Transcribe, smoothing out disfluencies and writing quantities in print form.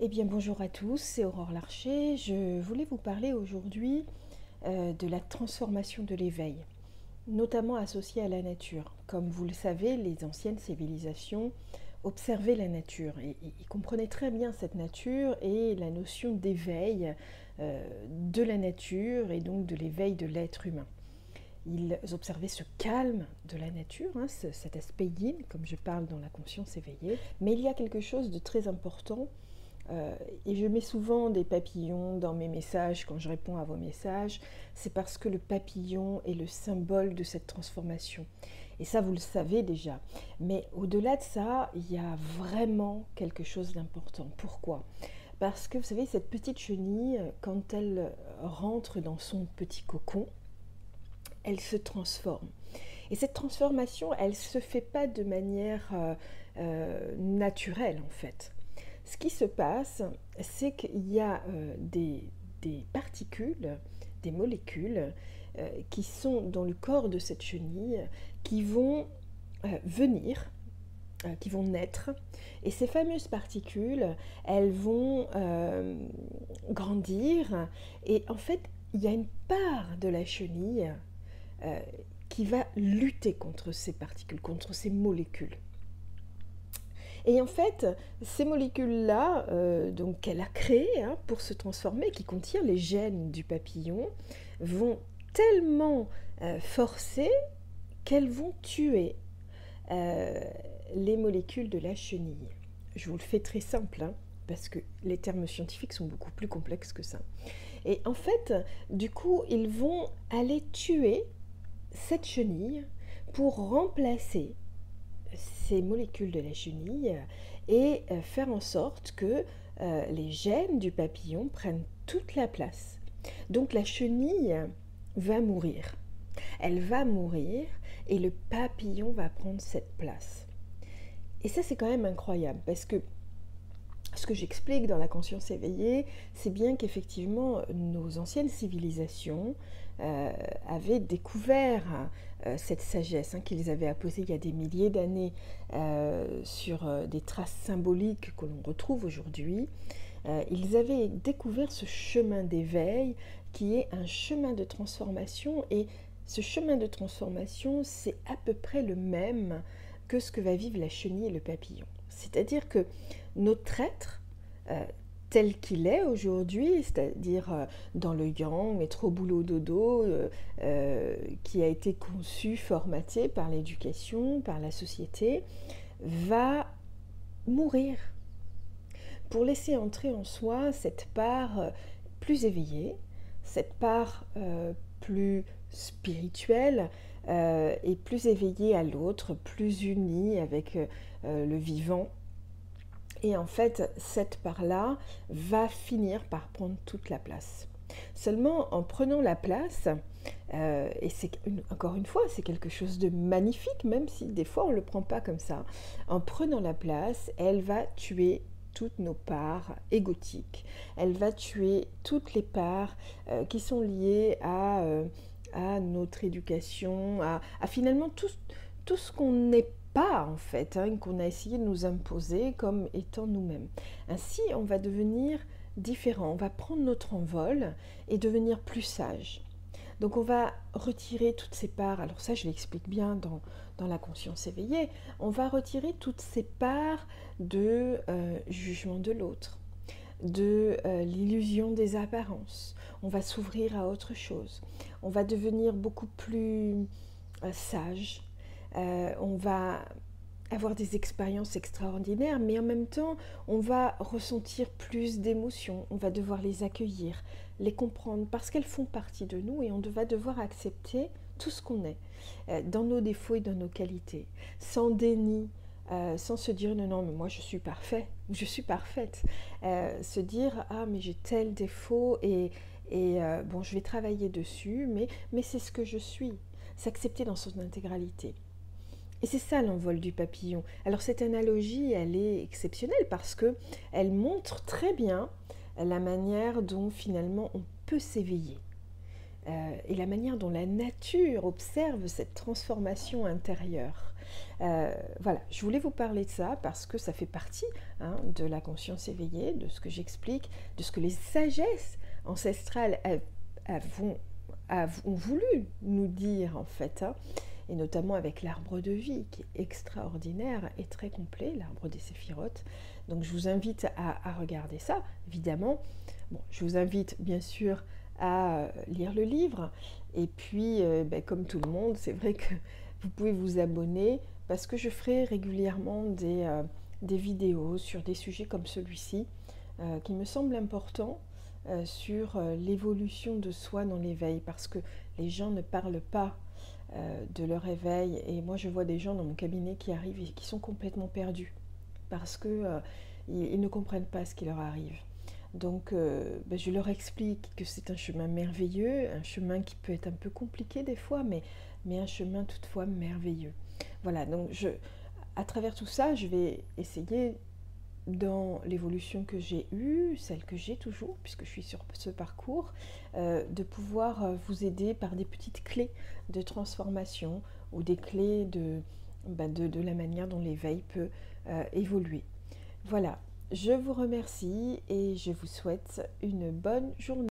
Eh bien bonjour à tous, c'est Aurore Larcher. Je voulais vous parler aujourd'hui de la transformation de l'éveil, notamment associée à la nature. Comme vous le savez, les anciennes civilisations observaient la nature et ils comprenaient très bien cette nature et la notion d'éveil de la nature et donc de l'éveil de l'être humain. Ils observaient ce calme de la nature, cet aspect yin, comme je parle dans la conscience éveillée. Mais il y a quelque chose de très important. Et je mets souvent des papillons dans mes messages quand je réponds à vos messages. C'est parce que le papillon est le symbole de cette transformation. Et ça, vous le savez déjà. Mais au-delà de ça, il y a vraiment quelque chose d'important. Pourquoi ? Parce que vous savez, cette petite chenille, quand elle rentre dans son petit cocon, elle se transforme. Et cette transformation, elle ne se fait pas de manière naturelle en fait. Ce qui se passe, c'est qu'il y a des particules, des molécules qui sont dans le corps de cette chenille, qui vont venir, qui vont naître. Et ces fameuses particules, elles vont grandir. Et en fait, il y a une part de la chenille qui va lutter contre ces particules, contre ces molécules. Et en fait, ces molécules-là, donc qu'elle a créées pour se transformer, qui contiennent les gènes du papillon, vont tellement forcer qu'elles vont tuer les molécules de la chenille. Je vous le fais très simple, parce que les termes scientifiques sont beaucoup plus complexes que ça. Et en fait, du coup, ils vont aller tuer cette chenille pour remplacer ces molécules de la chenille et faire en sorte que les gènes du papillon prennent toute la place. Donc la chenille va mourir. Elle va mourir et le papillon va prendre cette place. Et ça, c'est quand même incroyable parce que ce que j'explique dans la conscience éveillée, c'est bien qu'effectivement, nos anciennes civilisations avaient découvert cette sagesse qu'ils avaient apposée il y a des milliers d'années sur des traces symboliques que l'on retrouve aujourd'hui. Ils avaient découvert ce chemin d'éveil qui est un chemin de transformation, et ce chemin de transformation, c'est à peu près le même que ce que va vivre la chenille et le papillon. C'est-à-dire que notre être, tel qu'il est aujourd'hui, c'est-à-dire dans le yang, être au boulot dodo, qui a été conçu, formaté par l'éducation, par la société, va mourir pour laisser entrer en soi cette part plus éveillée, cette part plus spirituelle et plus éveillée à l'autre, plus unie avec le vivant. Et en fait, cette part-là va finir par prendre toute la place. Seulement, en prenant la place, et encore une fois, c'est quelque chose de magnifique, même si des fois on ne le prend pas comme ça, en prenant la place, elle va tuer toutes nos parts égotiques. Elle va tuer toutes les parts qui sont liées à notre éducation, à finalement tout ce qu'on n'est pas en fait, qu'on a essayé de nous imposer comme étant nous-mêmes. Ainsi, on va devenir différent, on va prendre notre envol et devenir plus sage. Donc on va retirer toutes ces parts, alors ça je l'explique bien dans la conscience éveillée, on va retirer toutes ces parts de jugement de l'autre, de l'illusion des apparences. On va s'ouvrir à autre chose, on va devenir beaucoup plus sage, on va avoir des expériences extraordinaires, mais en même temps, on va ressentir plus d'émotions, on va devoir les accueillir, les comprendre, parce qu'elles font partie de nous et on va devoir accepter tout ce qu'on est, dans nos défauts et dans nos qualités, sans déni, sans se dire non, non, mais moi je suis parfait, je suis parfaite, se dire ah mais j'ai tel défaut et bon je vais travailler dessus, mais c'est ce que je suis, s'accepter dans son intégralité. Et c'est ça l'envol du papillon. Alors cette analogie, elle est exceptionnelle parce qu'elle montre très bien la manière dont finalement on peut s'éveiller. et la manière dont la nature observe cette transformation intérieure. Voilà, je voulais vous parler de ça parce que ça fait partie de la conscience éveillée, de ce que j'explique, de ce que les sagesses ancestrales ont voulu nous dire en fait, et notamment avec l'arbre de vie qui est extraordinaire et très complet, l'arbre des séphirotes. Donc je vous invite à regarder ça, évidemment. Bon, je vous invite bien sûr à lire le livre, et puis comme tout le monde, c'est vrai que vous pouvez vous abonner parce que je ferai régulièrement des vidéos sur des sujets comme celui-ci qui me semblent importants sur l'évolution de soi dans l'éveil, parce que les gens ne parlent pas de leur éveil, et moi je vois des gens dans mon cabinet qui arrivent et qui sont complètement perdus parce que ils ne comprennent pas ce qui leur arrive. Donc je leur explique que c'est un chemin merveilleux, un chemin qui peut être un peu compliqué des fois, mais un chemin toutefois merveilleux. Voilà, donc à travers tout ça, je vais essayer, dans l'évolution que j'ai eue, celle que j'ai toujours, puisque je suis sur ce parcours, de pouvoir vous aider par des petites clés de transformation ou des clés de la manière dont l'éveil peut évoluer. Voilà, je vous remercie et je vous souhaite une bonne journée.